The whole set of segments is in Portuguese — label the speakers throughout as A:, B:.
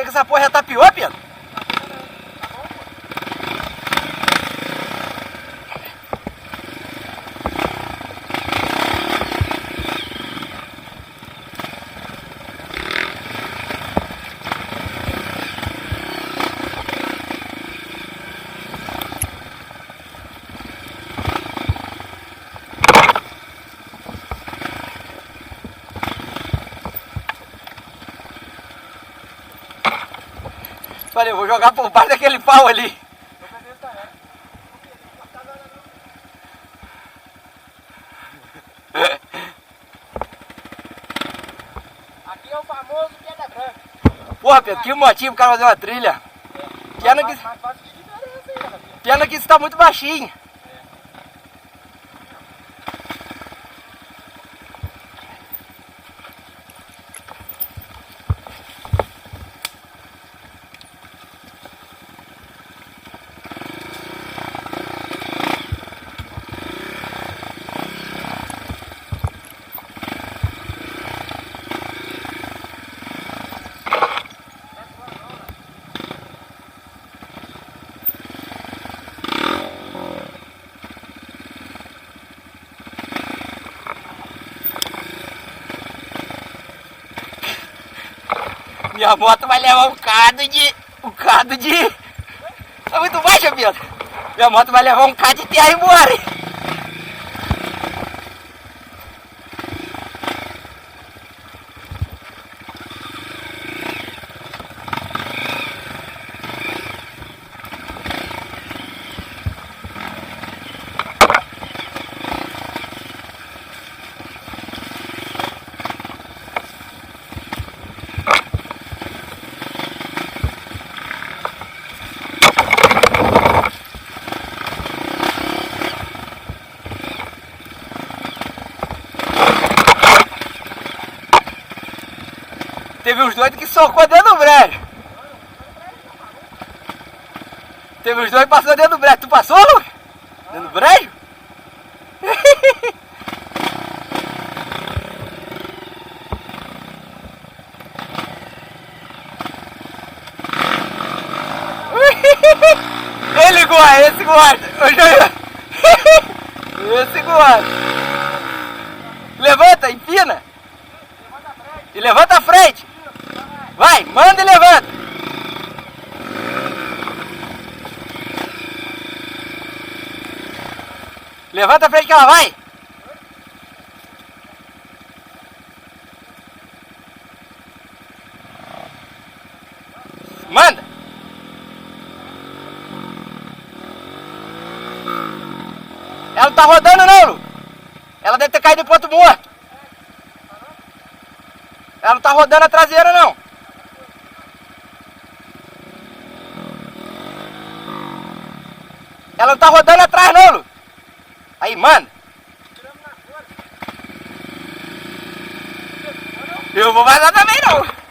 A: Achei que essa porra já tapiou, Pedro. Falei, eu vou jogar por baixo daquele pau ali.
B: Aqui é o famoso Pedra Branca.
A: Porra, Pedro, que motivo o cara fazer uma trilha. Pena que... Pena que isso tá muito baixinho. Minha moto vai levar um cado de... Tá muito baixa, Pedro. Minha moto vai levar um cado de terra embora. Teve uns doidos que socou dentro do brejo. Teve uns doidos que passou dentro do brejo. Tu passou, Lucas? Dentro do brejo? Ele gosta, esse gosta. Esse gosta. Levanta, empina. E levanta a frente. Vai, manda e levanta. Levanta a frente que ela vai. Manda. Ela não tá rodando não, Lu. Ela deve ter caído em ponto morto. Ela não tá rodando a traseira não. Ela não tá rodando atrás não, Lu. Aí, manda. Eu vou vazar também não.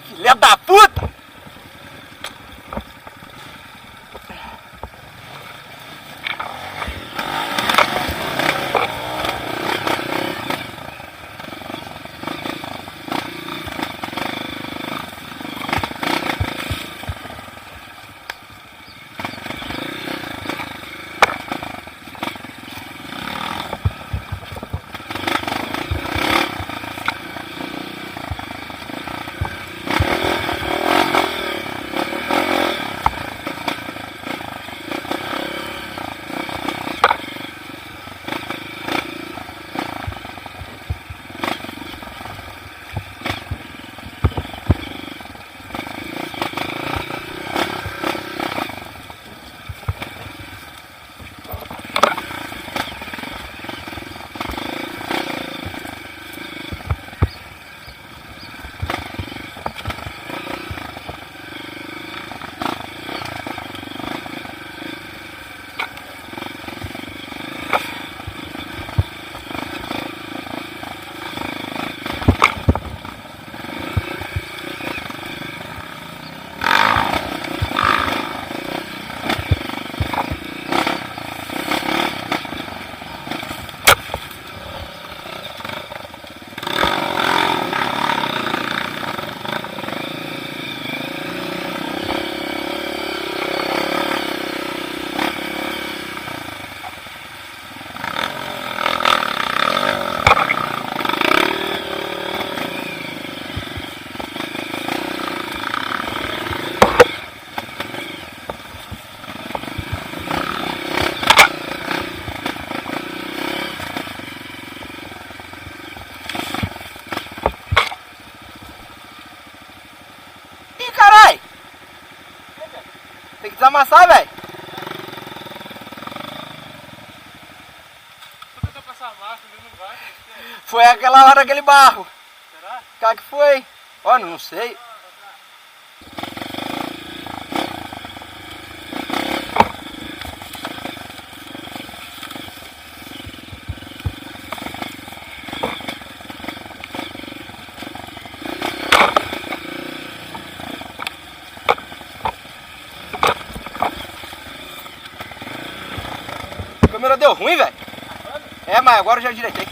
A: Filha da puta! tentar amassar, velho.
B: Tô tentando passar a massa, mas não vai.
A: Foi aquela hora aquele barro.
B: Será?
A: Cara que foi? Olha, não sei. A câmera deu ruim, velho. É, mas agora eu já direitei.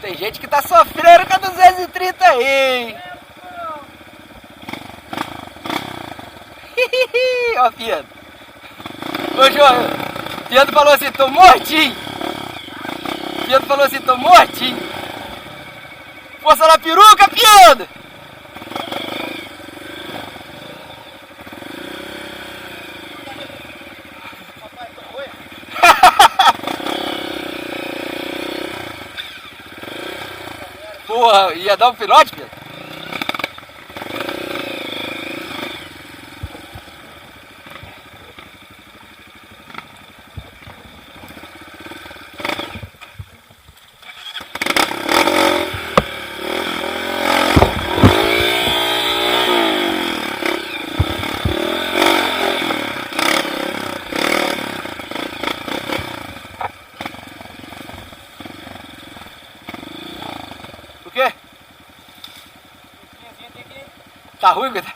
A: Tem gente que tá sofrendo com a 230 aí, hein? Ó, Fiado. Ô, João, Fiado falou assim, tô mortinho. Fiado falou assim, tô mortinho. Força na peruca, Fiado. Porra, ia dar um pinote, Pedro? O quê? Tá ruim, Pedro?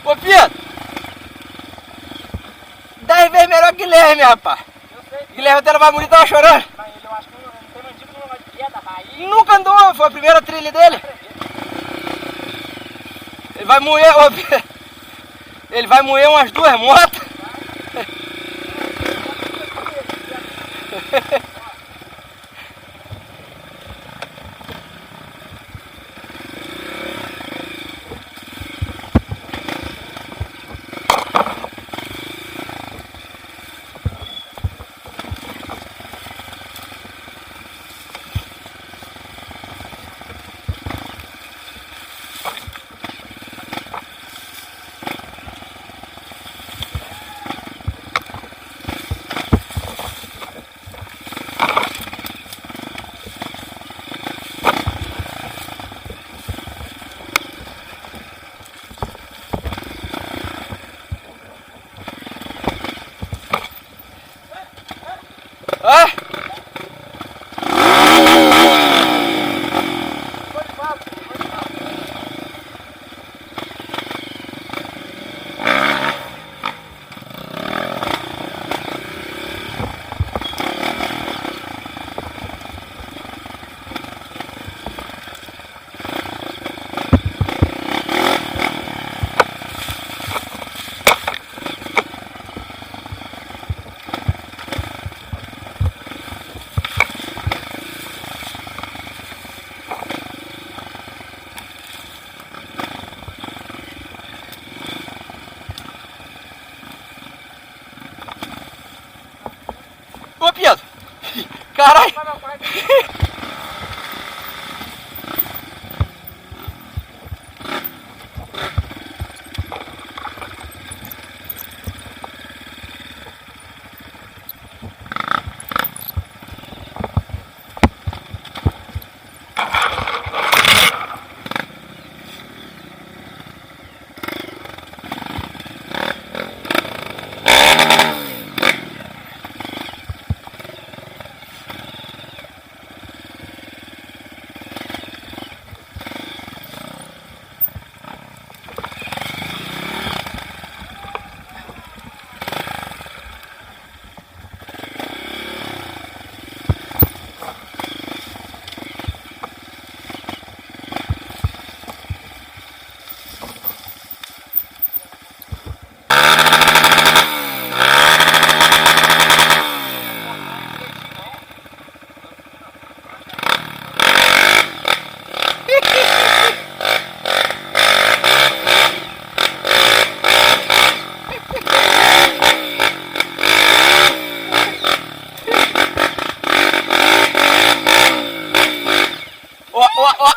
A: Ô, Pedro! 10 vezes melhor que Guilherme, rapaz. Guilherme até não vai bonito, tava chorando.
B: Mas ele, eu acho que não tem mandíbula, não vai de queda, Bahia.
A: Nunca andou, foi a primeira trilha dele. Ele vai moer, ô, Pedro. Ele vai moer umas 2 motos. Ô Pedro! Caralho!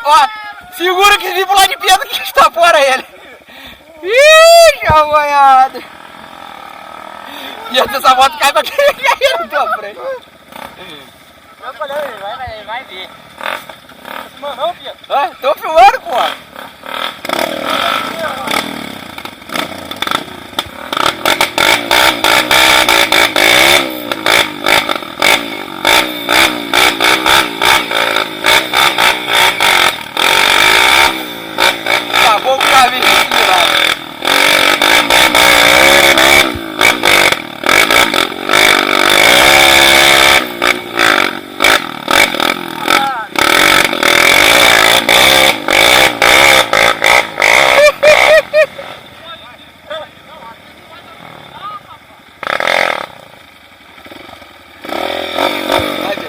A: Ó, segura que vim pular de Pedro que está fora ele. Ih, cavanhado. E essa moto cai pra cair na tua frente.
B: Ele vai ver. Tá filmando não, Pedro?
A: Ah, tô filmando, pô. Acabou com o caminho virado. Vai ver.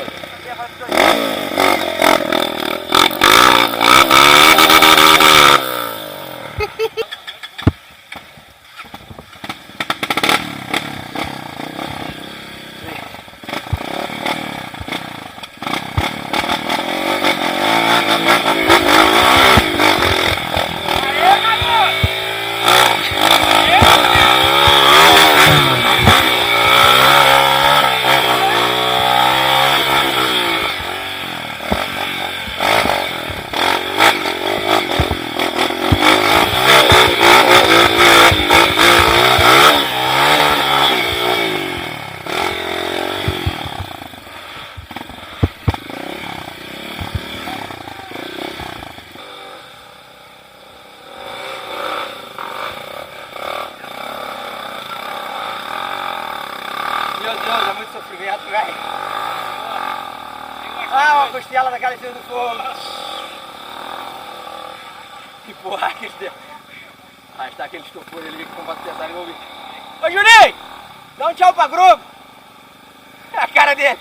A: Meu Deus, é muito sofrimento, velho. Ah, uma costela daquela em cima do fogo. Que porra que ele deu. Ah, está aquele estopor ali que combate pesado em ouvir. Ô Juninho! Dá um tchau pra grupo! A cara dele!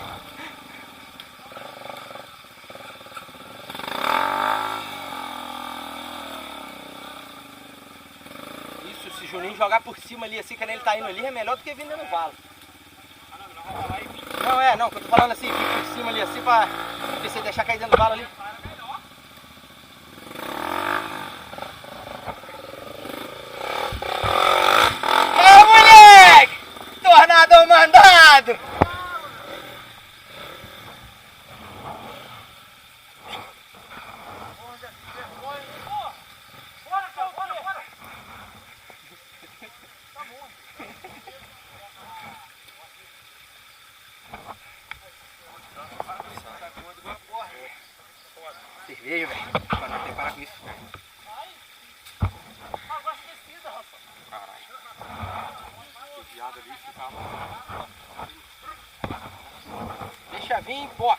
A: Isso, se o Juninho jogar por cima ali assim, que ele tá indo ali, é melhor do que vindo no valo. Não, que eu tô falando assim, fica por cima ali assim pra ver se deixar cair dentro do valo ali. Ô moleque! Tornado mandado! Cerveja, velho. Pra não ter que parar com isso.
B: Agora você decida, rapaz.
A: Caralho.
B: O viado ali ficava.
A: Deixa vir, pô.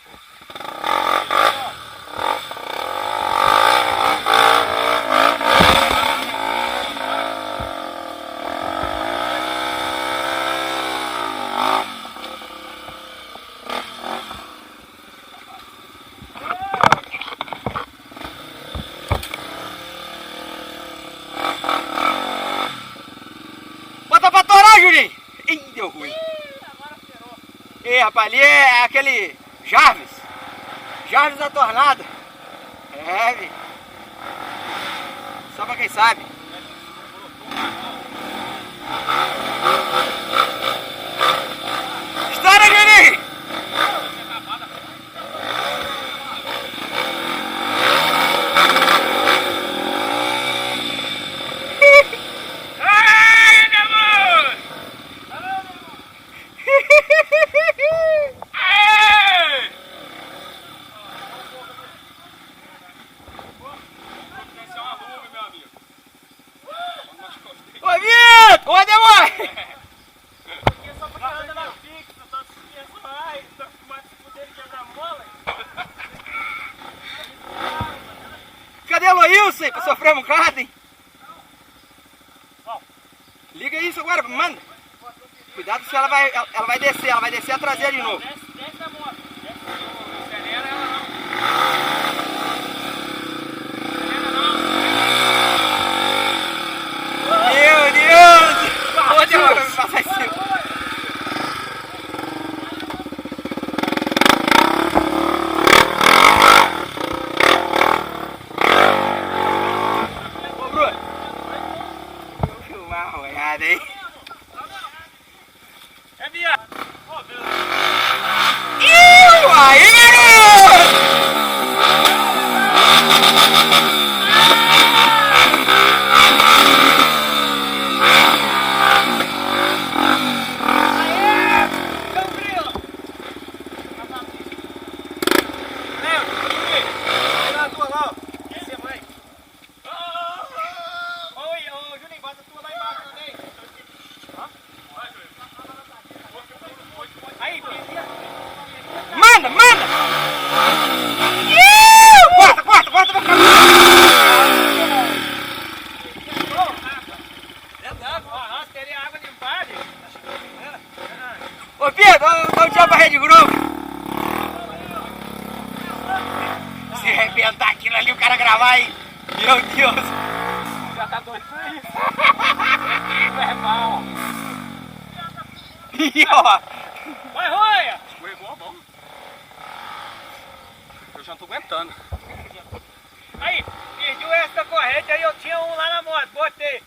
A: Bota pra torar, Juninho! Ih, deu ruim.
B: Agora ferrou.
A: Ali, rapaz, ali é aquele Jarvis. Jarvis da Tornada. É, vi. Só pra quem sabe. Estoura, Juninho! Cadê a Loilson pra sofrer um bocado, hein? Liga isso agora, manda. Cuidado se ela vai descer a traseira de novo.
B: Desce a moto. Acelera ela não.
A: Meu Deus! Onde eu vou passar em cima? Ô, Bruno! Vou filmar uma olhada aí.
B: É viado.
A: Aí, garoto! Manda, manda! Corta pra cá!
B: Teria água de empada.
A: Ô Pedro, dá um tchau pra Rede Grupo. Se arrebentar aquilo ali, o cara gravar aí. Meu Deus!
B: Já tá doido por isso. É mal.
A: E ó!
B: Vai, Roia! Escorregou, bom. Eu já não tô aguentando. Aí, perdi o resto da corrente, aí eu tinha um lá na moto,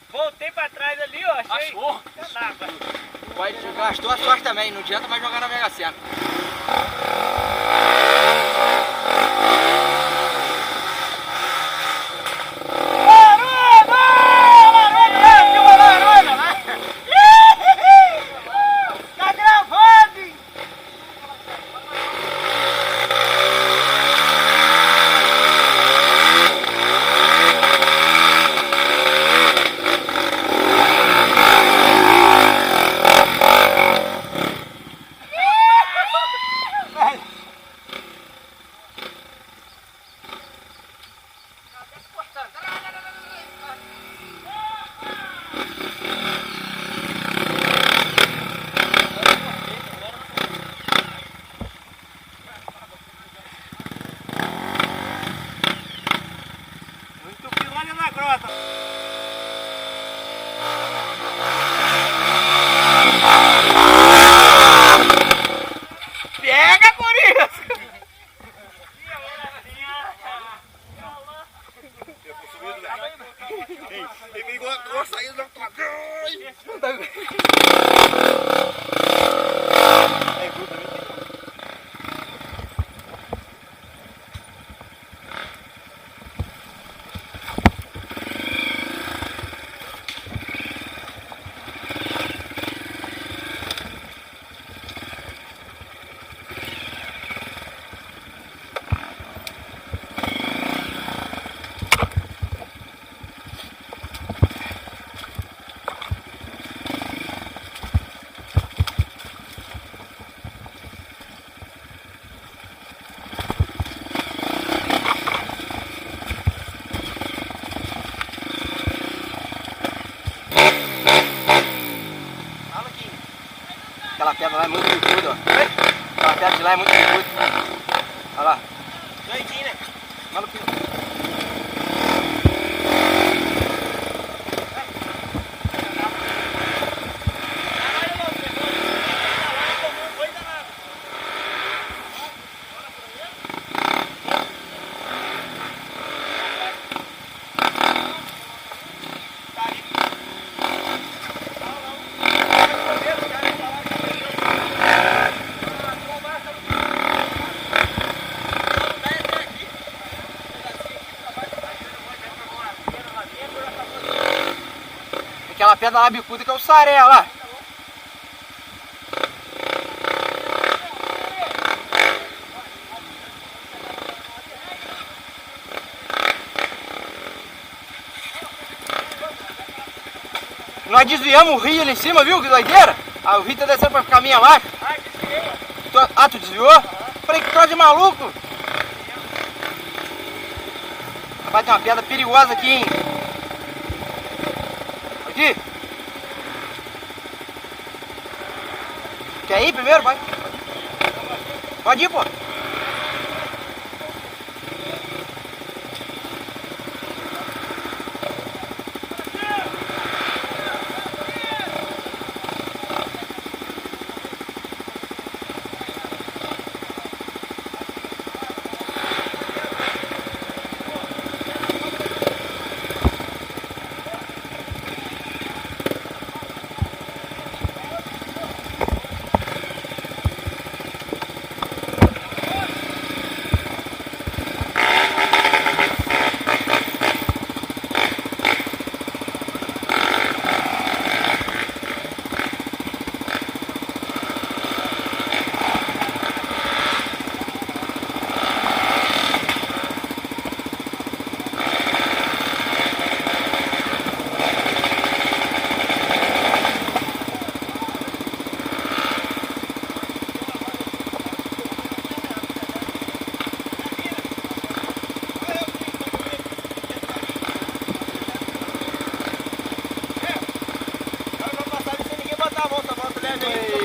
B: voltei pra trás ali, ó, achei.
A: Achou?
B: Nada.
A: Gastou a sorte também, não adianta mais jogar na Mega Sena.
B: Tá gravando!
A: Pega por isso!
C: Ele pegou a cor, saiu da tua.
A: Aquela pedra lá é muito bicuda, ó. Aquela pedra de lá é muito bicuda. Olha lá.
B: Doidinho, né?
A: Maluquinho. pedra lá bicuda que é o saré lá. Nós desviamos o rio ali em cima, viu? Que doideira. Ah, o rio tá descendo pra caminho abaixo. Ah, tu desviou? Falei, que troço de maluco. Vai ter uma pedra perigosa aqui, hein? Aqui. Quer ir primeiro? Vai. Pode ir, pô.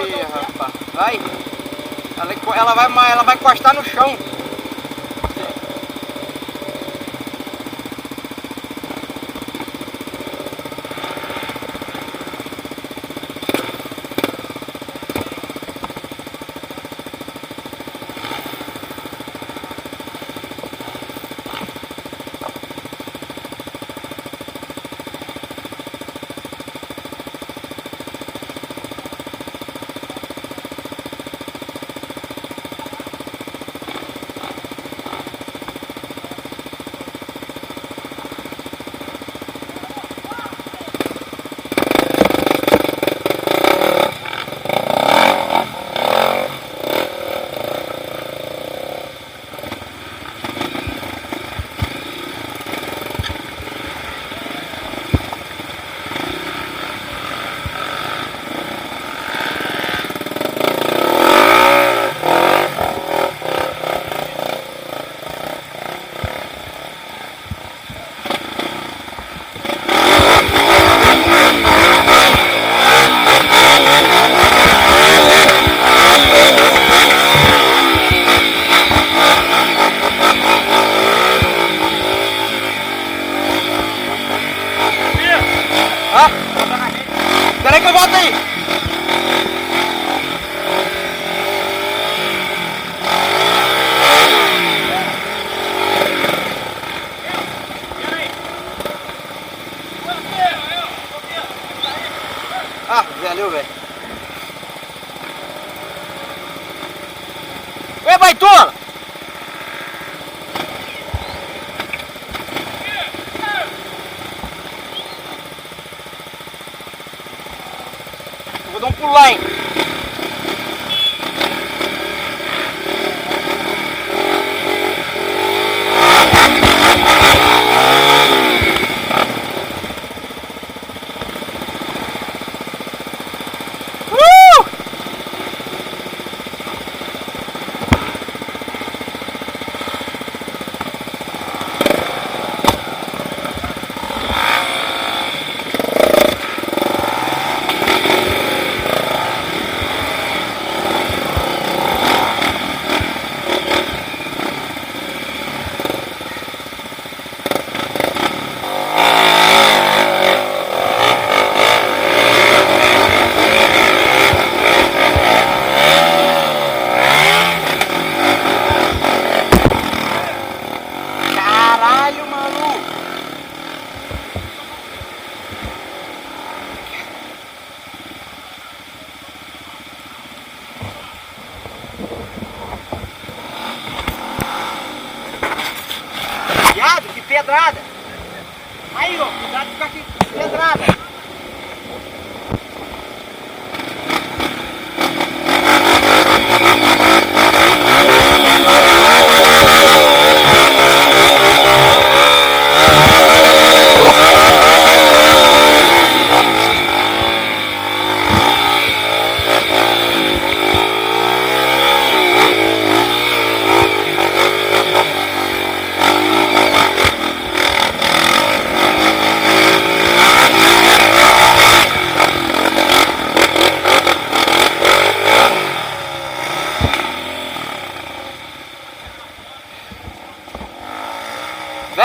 A: Ei, rapaz, vai. Ela vai encostar no chão. Espera aí que eu volto aí. Ah, valeu, velho. Ei, baitola! Vou dar um pulo lá, hein? Caralho, maluco! Viado, que pedrada! Aí, ó, cuidado de ficar aqui, pedrada!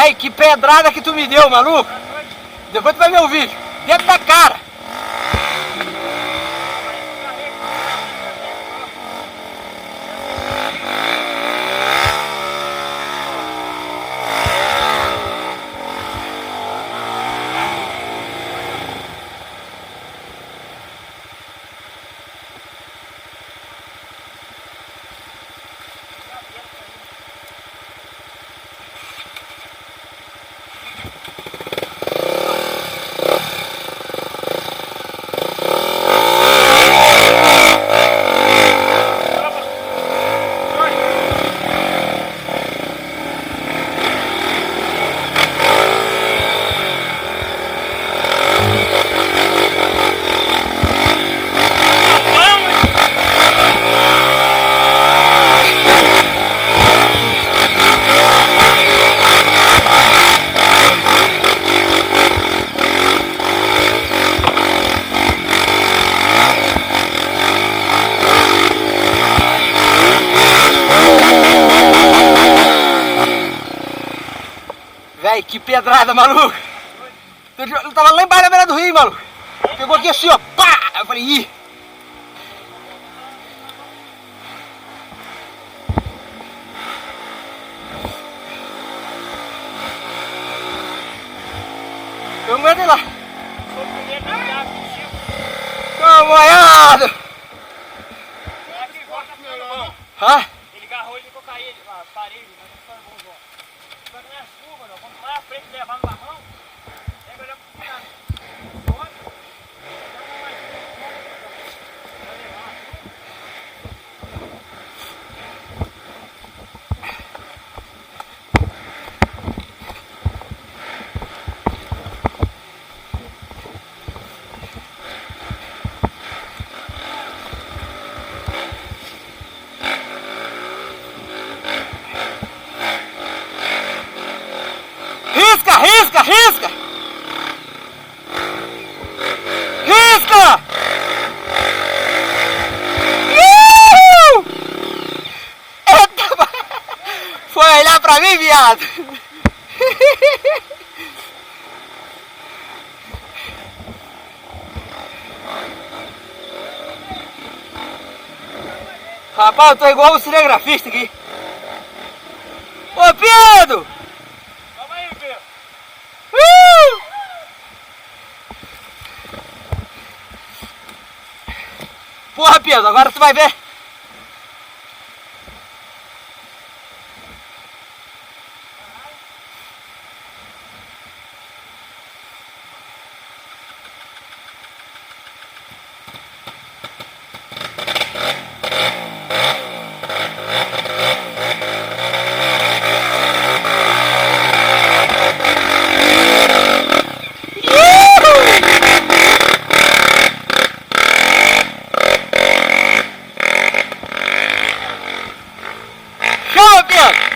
A: Véi, que pedrada que tu me deu, maluco. Depois tu vai ver o vídeo. Dentro da cara. Véi, que pedrada, maluco. Eu tava lá embaixo na beira do rio, maluco. Pegou aqui assim, ó. Pá! Eu falei, ih. Eu aguentei lá. Tô molhado. Hã?
B: Ele agarrou, ele ficou cair, a parede, mas não foi bom, João. Só que não é chuva, não. Quanto mais a frente levar no barrão, é melhor pro final.
A: Risca, risca, risca! Risca! Eita! Foi olhar pra mim, viado! Rapaz, eu tô igual um cinegrafista aqui. Ô, Pedro!
B: Calma aí, Pedro.
A: Porra, Pedro, agora tu vai ver. Chama, Pedro!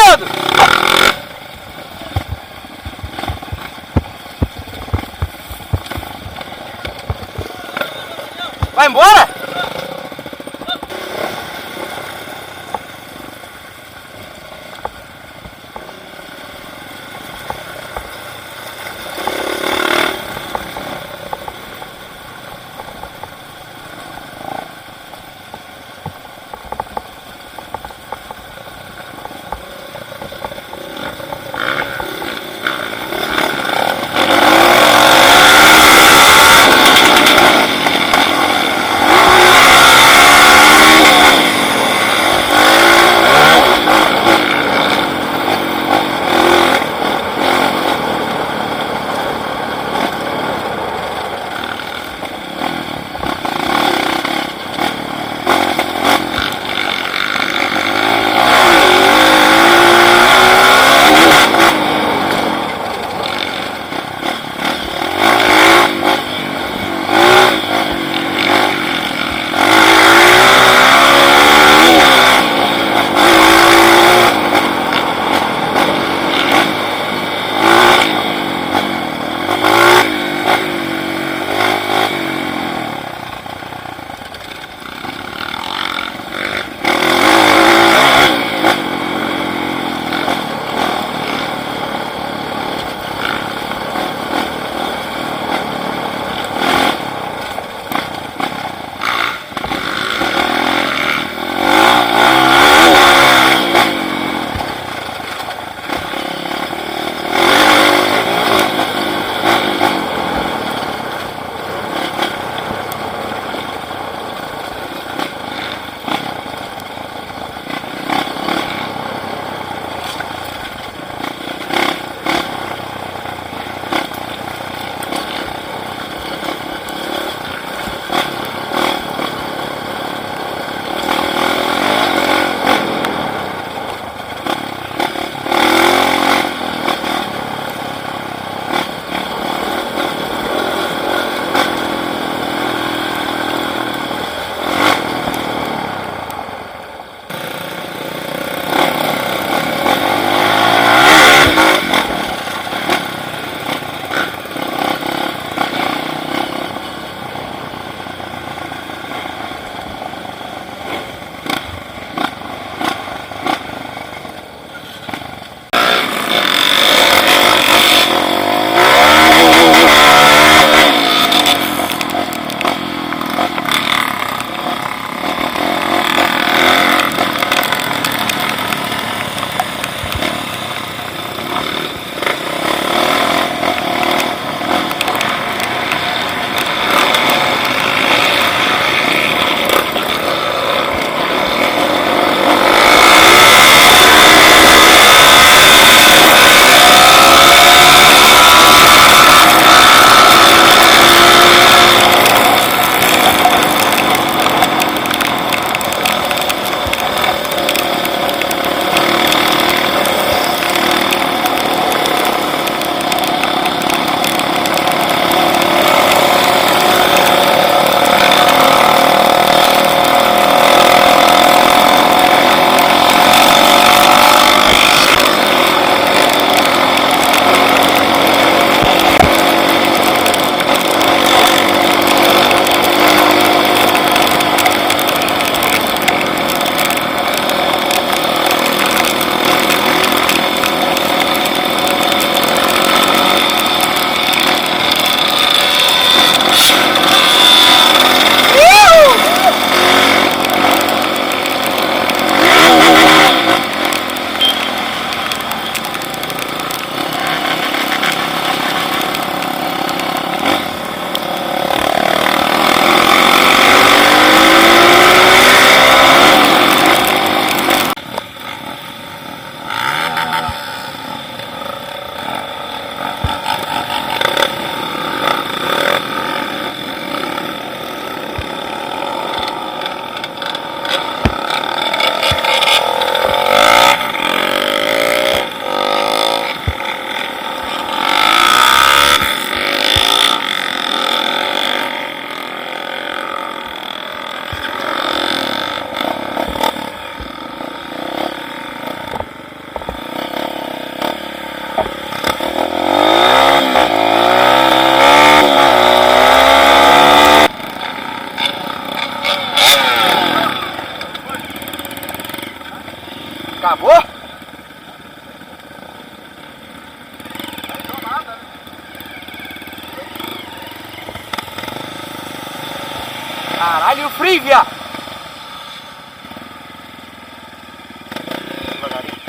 A: Pedro! Vai embora? Ali o frio, viado.
C: Devagarinho.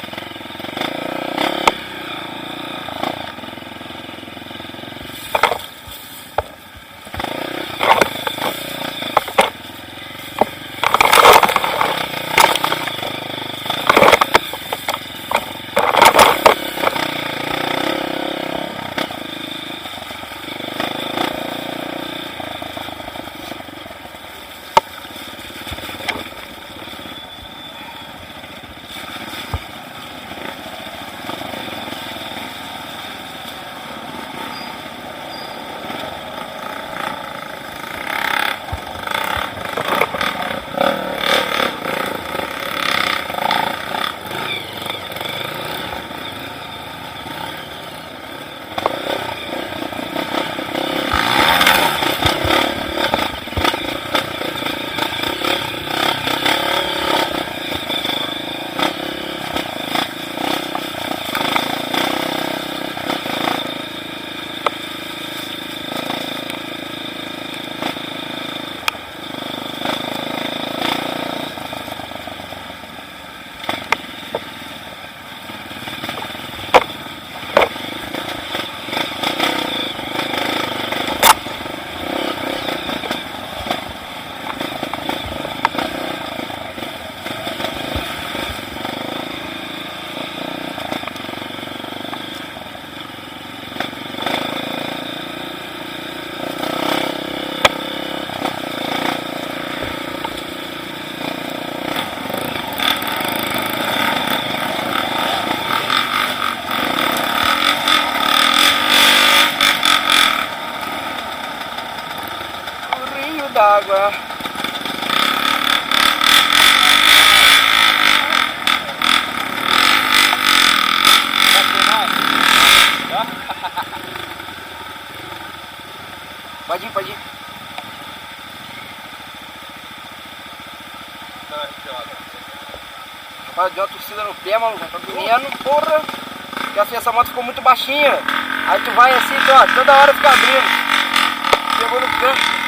A: D'água. Pode ir, pode ir. Rapaz, deu uma torcida no pé, maluco. Tá doendo, porra. Porque assim, essa moto ficou muito baixinha. Aí tu vai assim, ó, toda hora fica abrindo. Pegou no canto.